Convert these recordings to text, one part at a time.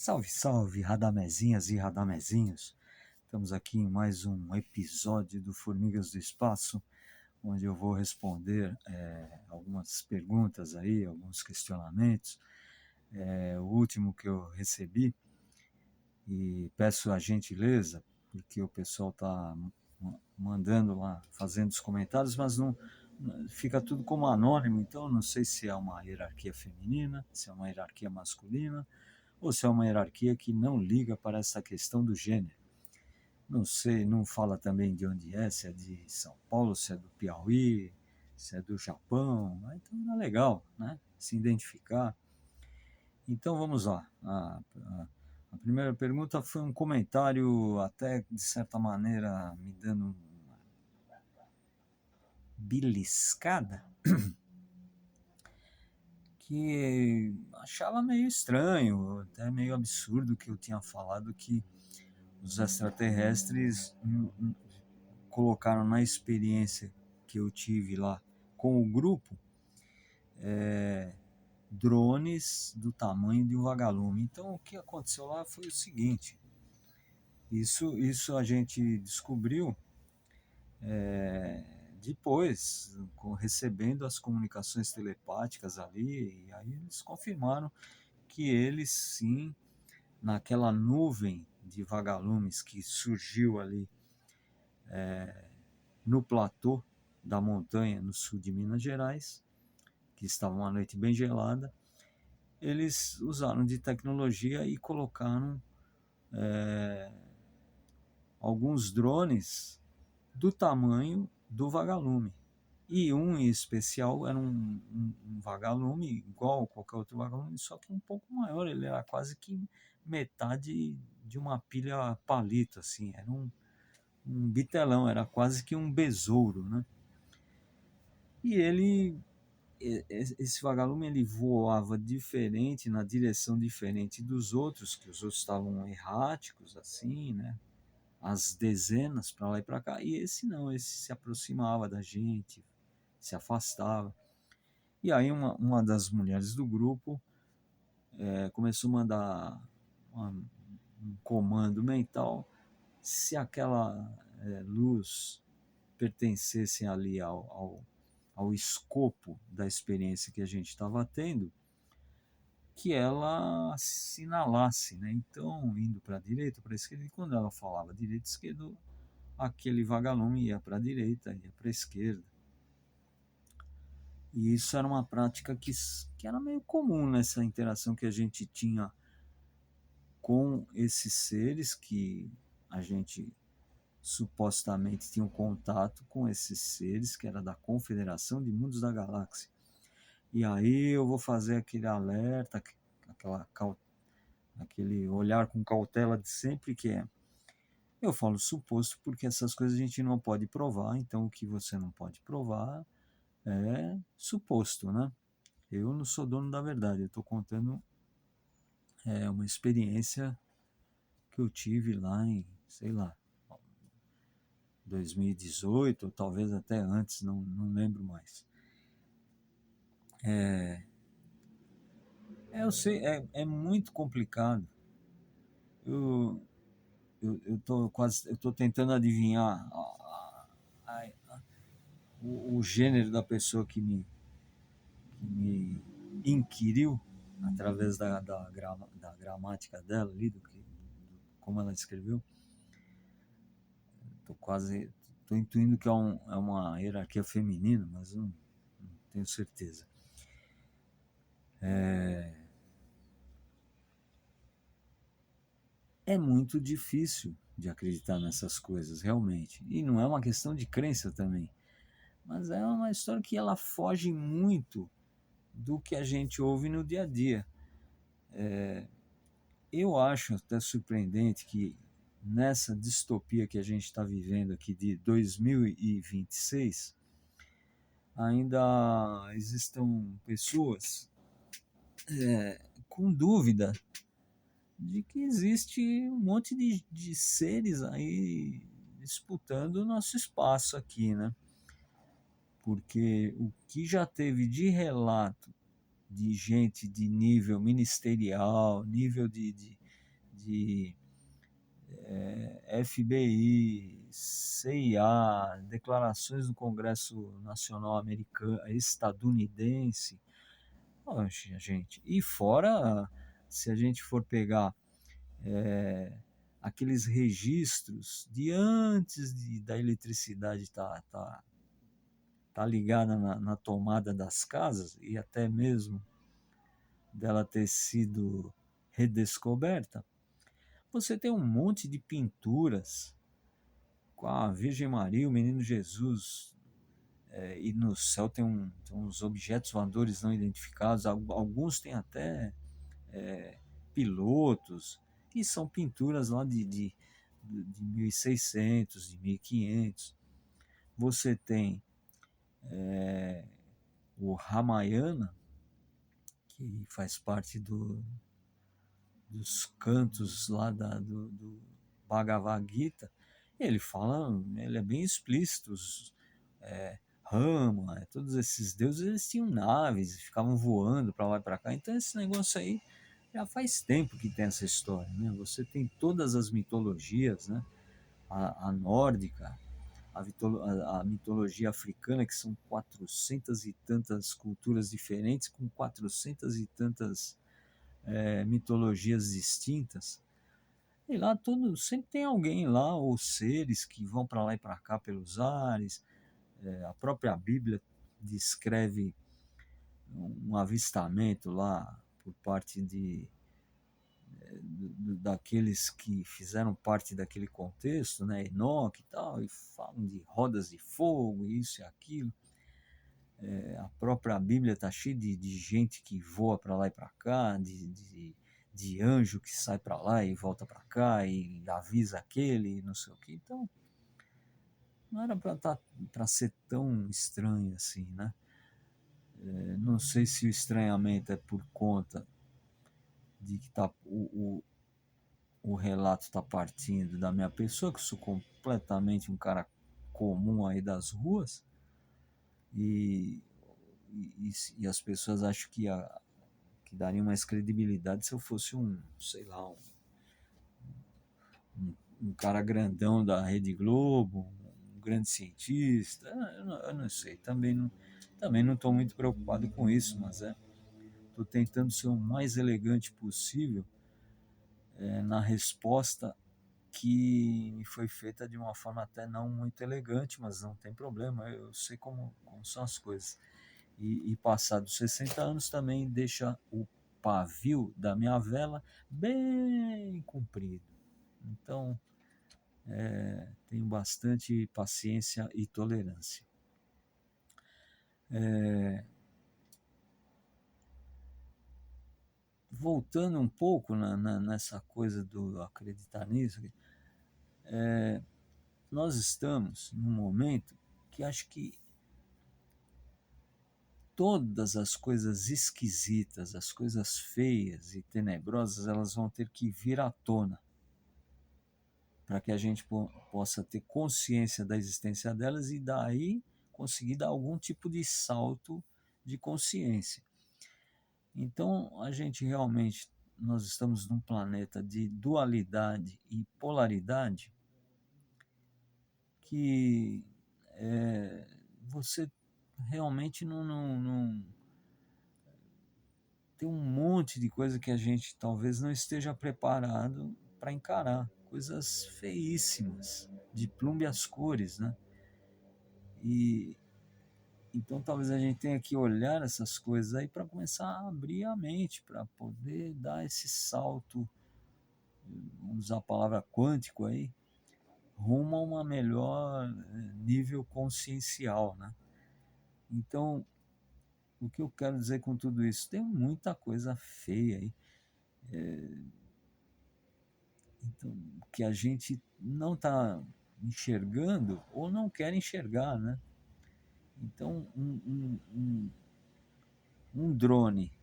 Salve, salve, radamezinhas e radamezinhos. Estamos aqui em mais um episódio do Formigas do Espaço, onde eu vou responder algumas perguntas aí, alguns questionamentos. O último que eu recebi, e peço a gentileza, porque o pessoal está mandando lá, fazendo os comentários, mas não fica tudo como anônimo, então não sei se é uma hierarquia feminina, se é uma hierarquia masculina, ou se é uma hierarquia que não liga para essa questão do gênero. Não sei, não fala também de onde é, se é de São Paulo, se é do Piauí, se é do Japão. Então é legal, né? Se identificar. Então vamos lá. A primeira pergunta foi um comentário, até de certa maneira me dando uma beliscada, que achava meio estranho, até meio absurdo que eu tinha falado que os extraterrestres colocaram na experiência que eu tive lá com o grupo drones do tamanho de um vagalume. Então o que aconteceu lá foi o seguinte: isso a gente descobriu depois, recebendo as comunicações telepáticas ali, e aí eles confirmaram que eles sim, naquela nuvem de vagalumes que surgiu ali no platô da montanha no sul de Minas Gerais, que estava uma noite bem gelada, eles usaram de tecnologia e colocaram alguns drones do tamanho do vagalume. E um em especial era um vagalume igual a qualquer outro vagalume, só que um pouco maior. Ele era quase que metade de uma pilha palito, assim. Era um bitelão, era quase que um besouro, né? E esse vagalume ele voava diferente, na direção diferente dos outros, que os outros estavam erráticos, assim, né? As dezenas para lá e para cá, e esse não, esse se aproximava da gente, se afastava. E aí uma das mulheres do grupo começou a mandar um comando mental, se aquela luz pertencesse ali ao escopo da experiência que a gente estava tendo, que ela assinalasse, né? Então, indo para a direita, para a esquerda, e quando ela falava direita e esquerda, aquele vagalume ia para a direita, ia para a esquerda. E isso era uma prática que era meio comum nessa interação que a gente tinha com esses seres, que a gente supostamente tinha um contato com esses seres, que era da Confederação de Mundos da Galáxia. E aí eu vou fazer aquele alerta, aquele olhar com cautela de sempre, que é, eu falo suposto porque essas coisas a gente não pode provar, então o que você não pode provar é suposto, né? Eu não sou dono da verdade, eu estou contando uma experiência que eu tive lá em, sei lá, 2018, ou talvez até antes, não lembro mais. Eu sei, é muito complicado. Eu, eu tô quase, eu tô tentando adivinhar o gênero da pessoa que me inquiriu através da gramática dela ali, como ela escreveu. Tô intuindo que é uma hierarquia feminina, mas não tenho certeza. É muito difícil de acreditar nessas coisas, realmente. E não é uma questão de crença também. Mas é uma história que ela foge muito do que a gente ouve no dia a dia. Eu acho até surpreendente que nessa distopia que a gente está vivendo aqui de 2026, ainda existam pessoas com dúvida de que existe um monte de seres aí disputando o nosso espaço aqui, né? Porque o que já teve de relato de gente de nível ministerial, nível de FBI, CIA, declarações do Congresso Nacional Americano, estadunidense. Poxa, gente, e fora, se a gente for pegar aqueles registros de antes da eletricidade tá ligada na tomada das casas e até mesmo dela ter sido redescoberta, você tem um monte de pinturas com a Virgem Maria, o Menino Jesus, e no céu tem uns objetos voadores não identificados, alguns têm até pilotos, e são pinturas lá de 1600, de 1500. Você tem o Ramayana, que faz parte dos cantos lá do Bhagavad Gita. Ele fala, ele é bem explícito, Rama, todos esses deuses, eles tinham naves, ficavam voando para lá e para cá. Então esse negócio aí já faz tempo que tem essa história, né? Você tem todas as mitologias, né? A nórdica, a mitologia africana, que são 400 e tantas culturas diferentes, com 400 e tantas mitologias distintas. E lá sempre tem alguém lá, ou seres que vão para lá e para cá pelos ares. A própria Bíblia descreve um avistamento lá por parte daqueles que fizeram parte daquele contexto, né, Enoque e tal, e falam de rodas de fogo, isso e aquilo. A própria Bíblia está cheia de gente que voa para lá e para cá, de anjo que sai para lá e volta para cá e avisa aquele, não sei o que. Então, não era para ser tão estranho assim, né? Não sei se o estranhamento é por conta de que o relato está partindo da minha pessoa, que sou completamente um cara comum aí das ruas, e, e as pessoas acham que daria mais credibilidade se eu fosse sei lá, um cara grandão da Rede Globo, um grande cientista. Eu não sei, também não estou muito preocupado com isso, mas estou tentando ser o mais elegante possível na resposta que me foi feita de uma forma até não muito elegante, mas não tem problema, eu sei como são as coisas. E passados 60 anos também deixa o pavio da minha vela bem comprido. Então, tenho bastante paciência e tolerância. Voltando um pouco nessa coisa do acreditar nisso, nós estamos num momento que acho que todas as coisas esquisitas, as coisas feias e tenebrosas, elas vão ter que vir à tona para que a gente possa ter consciência da existência delas e daí conseguir dar algum tipo de salto de consciência. Então, a gente realmente, nós estamos num planeta de dualidade e polaridade que você realmente não tem um monte de coisa que a gente talvez não esteja preparado para encarar, coisas feíssimas, de plumbe as cores, né? E então talvez a gente tenha que olhar essas coisas aí para começar a abrir a mente, para poder dar esse salto, vamos usar a palavra quântico aí, rumo a uma melhor nível consciencial, né? Então, o que eu quero dizer com tudo isso? Tem muita coisa feia aí, então, que a gente não está enxergando ou não quer enxergar, né? Então, um drone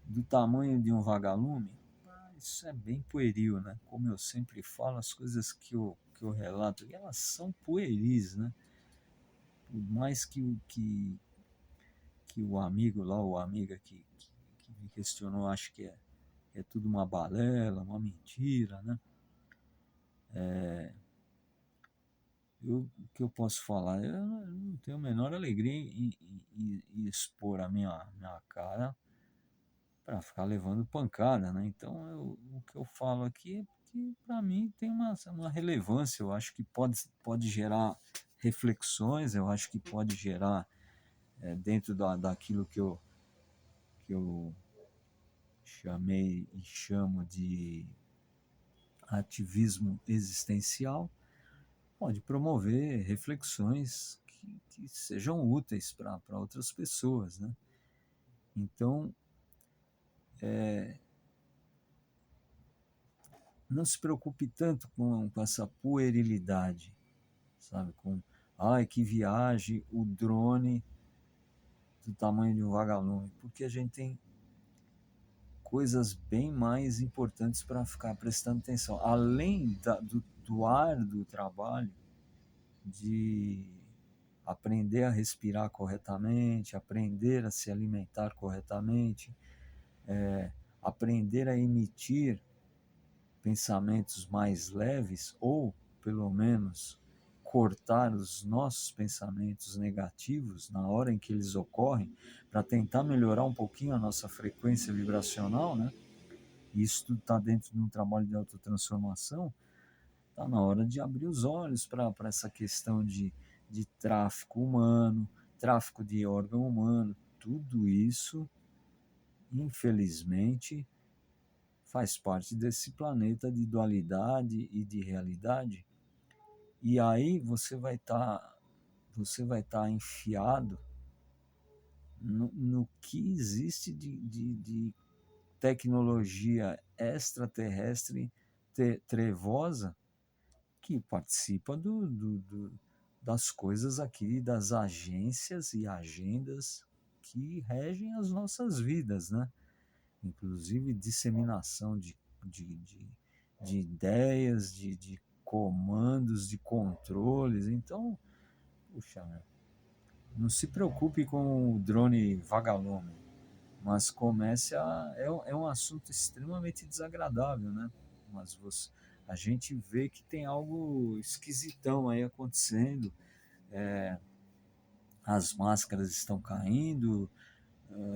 do tamanho de um vagalume, isso é bem pueril, né? Como eu sempre falo, as coisas que eu relato, elas são pueris, né? Por mais que o amigo lá, ou a amiga que me questionou, acho que é tudo uma balela, uma mentira, né? O que eu posso falar? Eu não tenho a menor alegria em expor a minha cara para ficar levando pancada, né? Então, o que eu falo aqui é que, para mim, tem uma relevância. Eu acho que pode gerar reflexões, eu acho que pode gerar, dentro daquilo que eu chamei e chamo de ativismo existencial, pode promover reflexões que sejam úteis para outras pessoas, né? Então, não se preocupe tanto com essa puerilidade, sabe? Ai, que viagem, o drone do tamanho de um vagalume, porque a gente tem coisas bem mais importantes para ficar prestando atenção. Além do árduo trabalho de aprender a respirar corretamente, aprender a se alimentar corretamente, aprender a emitir pensamentos mais leves, ou pelo menos cortar os nossos pensamentos negativos na hora em que eles ocorrem, para tentar melhorar um pouquinho a nossa frequência vibracional, né? Isso tudo está dentro de um trabalho de autotransformação. Está na hora de abrir os olhos para essa questão de tráfico humano, tráfico de órgão humano. Tudo isso, infelizmente, faz parte desse planeta de dualidade e de realidade. E aí você vai estar enfiado no que existe de tecnologia extraterrestre trevosa, que participa das coisas aqui, das agências e agendas que regem as nossas vidas, né? Inclusive disseminação de ideias, de comandos, de controles. Então, puxa, né? Não se preocupe com o drone vagalume, mas é um assunto extremamente desagradável, né? Mas a gente vê que tem algo esquisitão aí acontecendo. As máscaras estão caindo,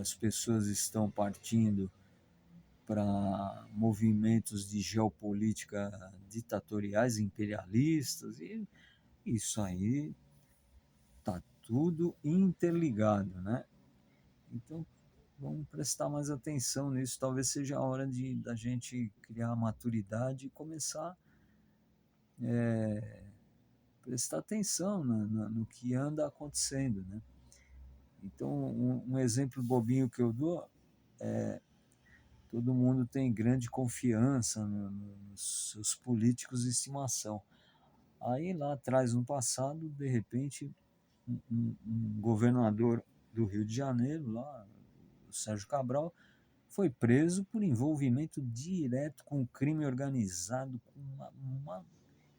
as pessoas estão partindo para movimentos de geopolítica ditatoriais, imperialistas, e isso aí tá tudo interligado, né? Então, vamos prestar mais atenção nisso. Talvez seja a hora da gente criar maturidade e começar a prestar atenção no que anda acontecendo, né? Então, um exemplo bobinho que eu dou: todo mundo tem grande confiança nos seus políticos de estimação. Aí lá atrás, no passado, de repente, um governador do Rio de Janeiro, lá, o Sérgio Cabral, foi preso por envolvimento direto com o crime organizado, com uma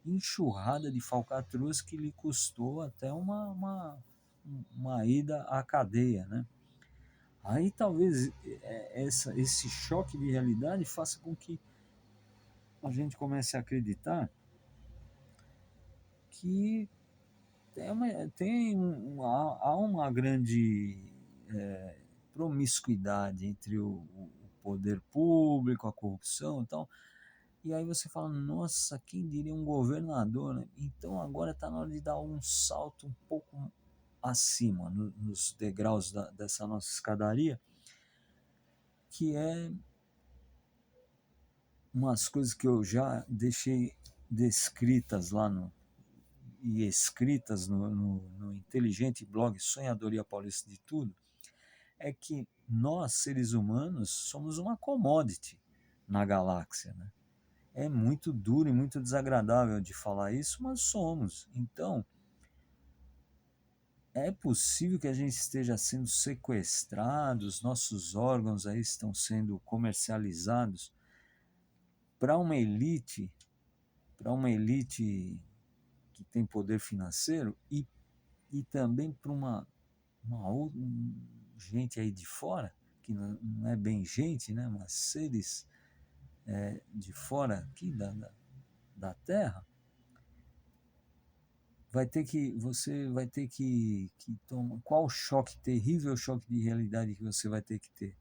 enxurrada de falcatruas que lhe custou até uma ida à cadeia, né? Aí talvez esse choque de realidade faça com que a gente comece a acreditar que há uma grande promiscuidade entre o poder público, a corrupção e tal. E aí você fala, nossa, quem diria um governador, né? Então agora está na hora de dar um salto um pouco acima, nos degraus dessa nossa escadaria, que é umas coisas que eu já deixei descritas lá e escritas no inteligente blog Sonhadoria Paulista de Tudo, é que nós, seres humanos, somos uma commodity na galáxia, né? É muito duro e muito desagradável de falar isso, mas somos. Então, é possível que a gente esteja sendo sequestrado, os nossos órgãos aí estão sendo comercializados para uma elite que tem poder financeiro e também para gente aí de fora, que não é bem gente, né, mas seres de fora aqui da Terra, você vai ter que tomar. Qual choque, terrível choque de realidade que você vai ter que ter?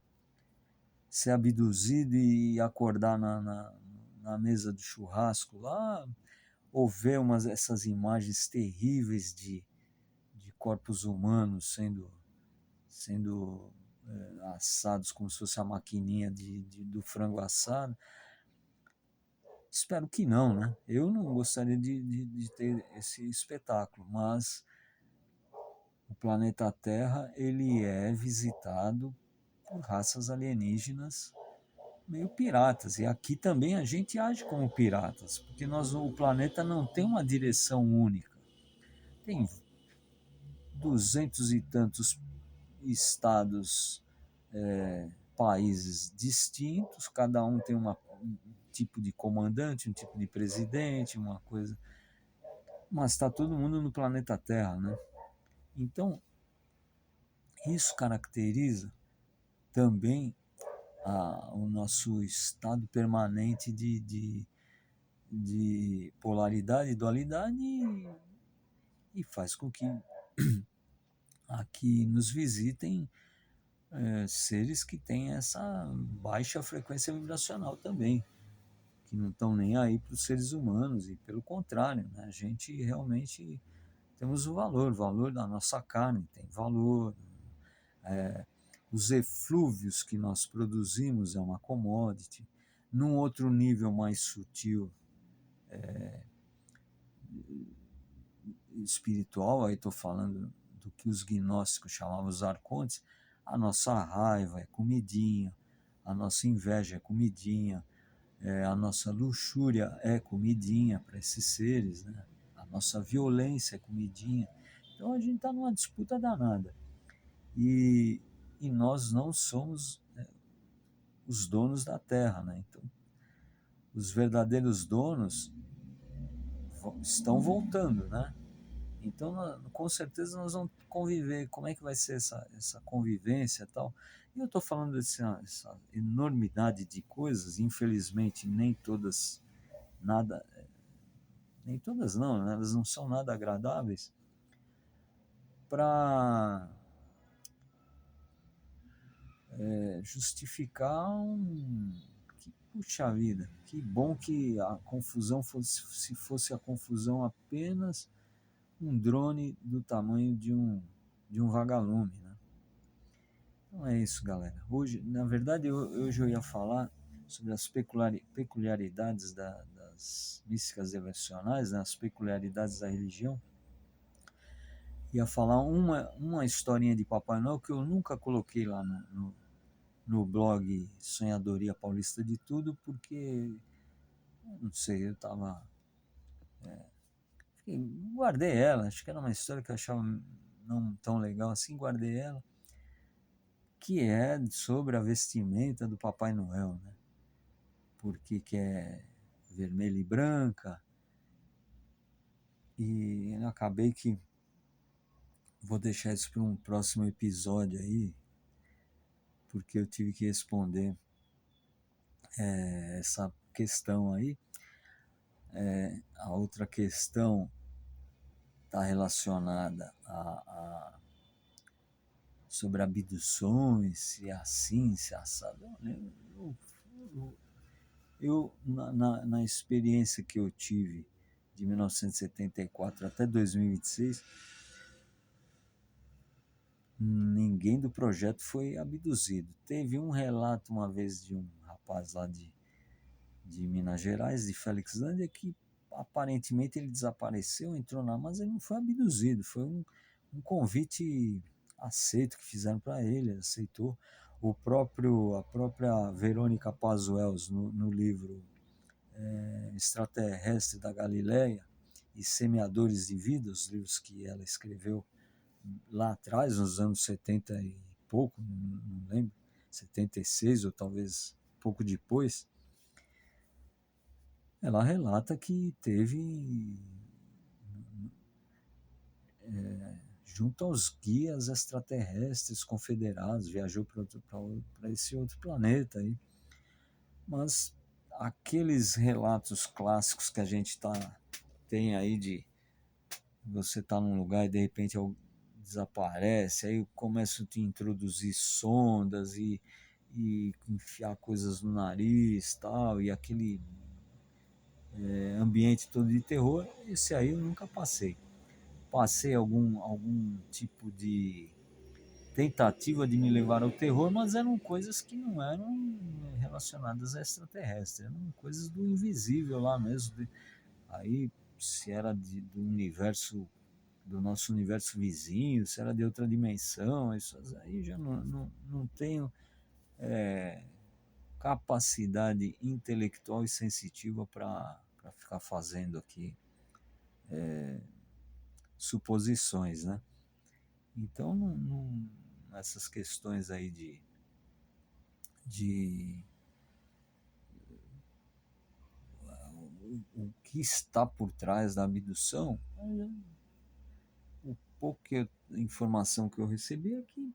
Ser abduzido e acordar na mesa do churrasco lá, ou ver essas imagens terríveis de corpos humanos sendo assados como se fosse a maquininha do frango assado. Espero que não, né? Eu não gostaria de ter esse espetáculo, mas o planeta Terra ele é visitado por raças alienígenas meio piratas. E aqui também a gente age como piratas, porque o planeta não tem uma direção única. Tem 200 e tantos estados, países distintos, cada um tem um tipo de comandante, um tipo de presidente, uma coisa. Mas está todo mundo no planeta Terra, né? Então, isso caracteriza também o nosso estado permanente de polaridade e dualidade e faz com que aqui nos visitem seres que têm essa baixa frequência vibracional também, que não estão nem aí para os seres humanos, e pelo contrário, né, a gente realmente temos o valor da nossa carne tem valor, os eflúvios que nós produzimos é uma commodity. Num outro nível mais sutil, espiritual, aí estou falando do que os gnósticos chamavam os arcontes, a nossa raiva é comidinha, a nossa inveja é comidinha, a nossa luxúria é comidinha para esses seres, né? A nossa violência é comidinha. Então a gente está numa disputa danada. E nós não somos os donos da terra, né? Então, os verdadeiros donos estão voltando, né? Então, com certeza, nós vamos conviver. Como é que vai ser essa convivência e tal? E eu estou falando dessa enormidade de coisas, infelizmente, nem todas não, né? Elas não são nada agradáveis, para justificar puxa vida, que bom que a confusão se fosse a confusão apenas um drone do tamanho de um vagalume, né? Então é isso, galera. Hoje, na verdade, hoje eu ia falar sobre as peculiaridades das místicas devocionais, né, as peculiaridades da religião. Ia falar uma historinha de Papai Noel que eu nunca coloquei lá no blog Sonhadoria Paulista de Tudo, porque, não sei, eu tava... guardei ela, acho que era uma história que eu achava não tão legal assim, guardei ela, que é sobre a vestimenta do Papai Noel, né? Porque que é vermelha e branca, e eu acabei que vou deixar isso para um próximo episódio aí, porque eu tive que responder essa questão aí. A outra questão está relacionada sobre abduções, se é assim, se é assado. Na experiência que eu tive de 1974 até 2026, ninguém do projeto foi abduzido. Teve um relato uma vez de um rapaz lá de Minas Gerais, de Felixlândia, que aparentemente ele desapareceu, entrou na, mas ele não foi abduzido, foi um convite aceito que fizeram para ele, ele aceitou. A própria Verônica Pazuells, no livro Extraterrestre da Galileia e Semeadores de Vida, os livros que ela escreveu lá atrás, nos anos 70 e pouco, não lembro, 76 ou talvez pouco depois, ela relata que teve, junto aos guias extraterrestres confederados, viajou para esse outro planeta aí. Mas aqueles relatos clássicos que a gente tem aí de você tá num lugar e de repente desaparece, aí começam a te introduzir sondas e enfiar coisas no nariz tal, e aquele ambiente todo de terror, esse aí eu nunca passei. Passei algum tipo de tentativa de me levar ao terror, mas eram coisas que não eram relacionadas a extraterrestres, eram coisas do invisível lá mesmo. Aí, se era do universo, do nosso universo vizinho, se era de outra dimensão, isso aí já não tenho capacidade intelectual e sensitiva para ficar fazendo aqui suposições, né? Então, essas questões aí de o que está por trás da abdução, o pouca informação que eu recebi é que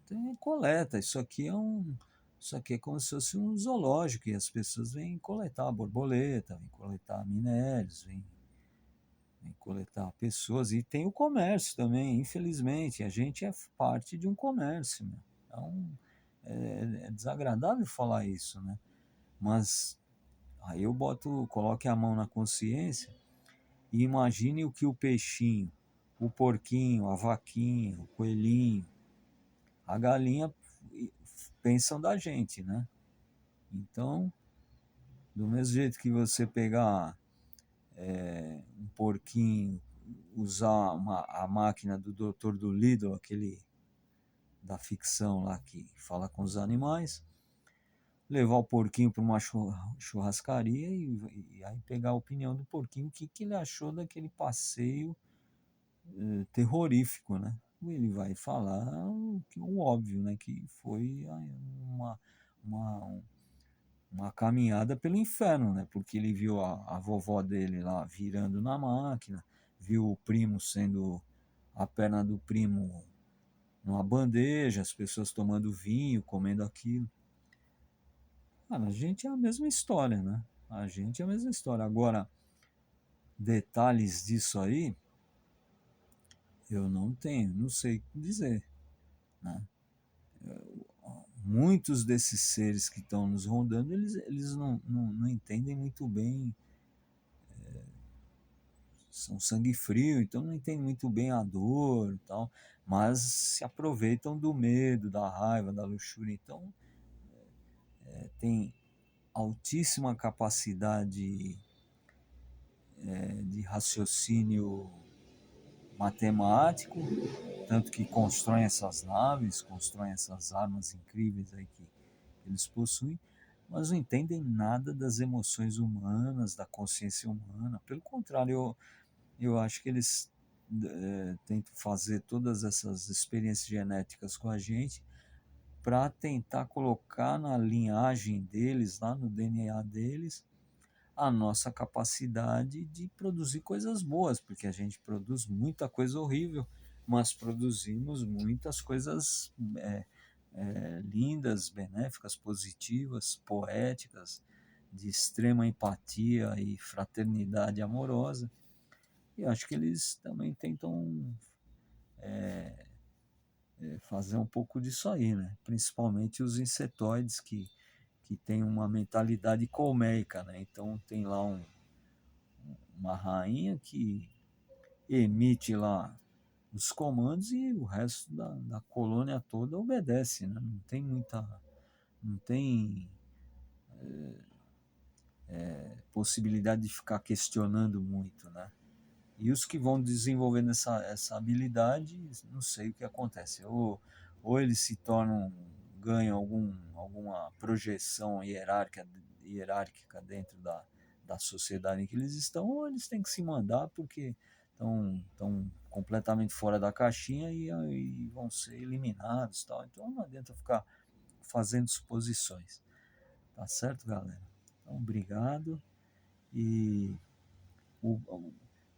tem coleta, isso aqui é como se fosse um zoológico, e as pessoas vêm coletar borboleta, vêm coletar minérios, vêm coletar pessoas, e tem o comércio também, infelizmente, a gente é parte de um comércio, né? Então, é desagradável falar isso, né? Mas aí eu coloque a mão na consciência e imagine o que o peixinho, o porquinho, a vaquinha, o coelhinho, a galinha pensam da gente, né? Então, do mesmo jeito que você pegar um porquinho, usar a máquina do Dr. Dolittle, aquele da ficção lá que fala com os animais, levar o porquinho para uma churrascaria e aí pegar a opinião do porquinho, o que, que ele achou daquele passeio terrorífico, né? Ele vai falar o óbvio, né? Que foi uma, uma, uma caminhada pelo inferno, né? Porque ele viu a vovó dele lá virando na máquina, viu o primo sendo a perna do primo numa bandeja, as pessoas tomando vinho, comendo aquilo. Cara, a gente é a mesma história, né? A gente é a mesma história. Agora, detalhes disso aí, eu não tenho, não sei dizer, né? Muitos desses seres que estão nos rondando, eles não entendem muito bem, são sangue frio, então não entendem muito bem a dor e tal, mas se aproveitam do medo, da raiva, da luxúria. Então, tem altíssima capacidade de raciocínio matemático, tanto que constroem essas naves, constroem essas armas incríveis aí que eles possuem, mas não entendem nada das emoções humanas, da consciência humana. Pelo contrário, eu acho que eles tentam fazer todas essas experiências genéticas com a gente para tentar colocar na linhagem deles, lá no DNA deles, a nossa capacidade de produzir coisas boas, porque a gente produz muita coisa horrível, mas produzimos muitas coisas lindas, benéficas, positivas, poéticas, de extrema empatia e fraternidade amorosa. E acho que eles também tentam fazer um pouco disso aí, né? Principalmente os insetoides que têm uma mentalidade colmeica, né? Então tem lá uma rainha que emite lá os comandos e o resto da colônia toda obedece, né? Não tem possibilidade de ficar questionando muito, né? E os que vão desenvolvendo essa habilidade, não sei o que acontece. Ou eles se tornam, ganham alguma projeção hierárquica dentro da sociedade em que eles estão, ou eles têm que se mandar porque estão completamente fora da caixinha e vão ser eliminados. Tal. Então não adianta ficar fazendo suposições. Tá certo, galera? Então, obrigado. E o,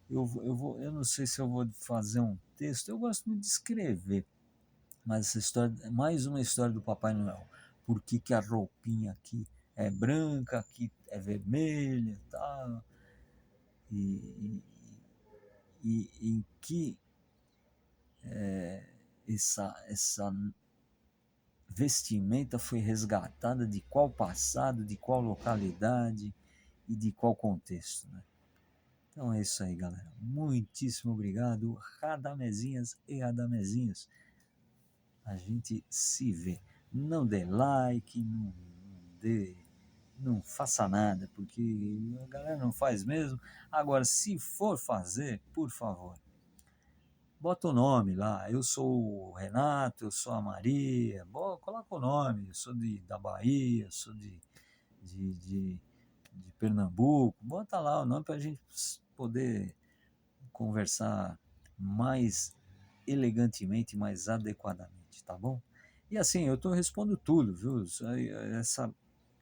eu não sei se eu vou fazer um texto, eu gosto muito de escrever, mas essa história, mais uma história do Papai Noel. Por que, que a roupinha aqui é branca, aqui é vermelha, tal. E, em que essa vestimenta foi resgatada, de qual passado, de qual localidade e de qual contexto, né? Então é isso aí, galera. Muitíssimo obrigado, radamezinhas e radamezinhos. A gente se vê. Não dê like, não faça nada, porque a galera não faz mesmo. Agora, se for fazer, por favor, bota o nome lá. Eu sou o Renato, eu sou a Maria. Bom, coloca o nome. Eu sou da Bahia, eu sou de, de, de Pernambuco. Bota lá o nome para a gente poder conversar mais elegantemente, mais adequadamente, tá bom? E assim, respondo tudo, viu?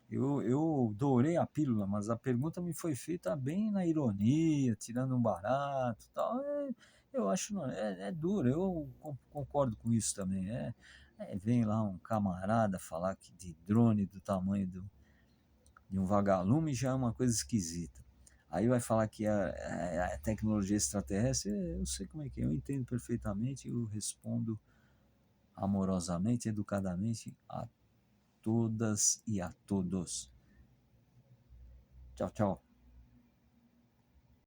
Eu dourei a pílula, mas a pergunta me foi feita bem na ironia, tirando um barato, tal. Eu acho não, é duro. Eu concordo com isso também. Vem lá um camarada falar que de drone do tamanho de um vagalume já é uma coisa esquisita. Aí vai falar que a tecnologia extraterrestre, eu sei como é que é, eu entendo perfeitamente, eu respondo amorosamente, educadamente a todas e a todos. Tchau, tchau.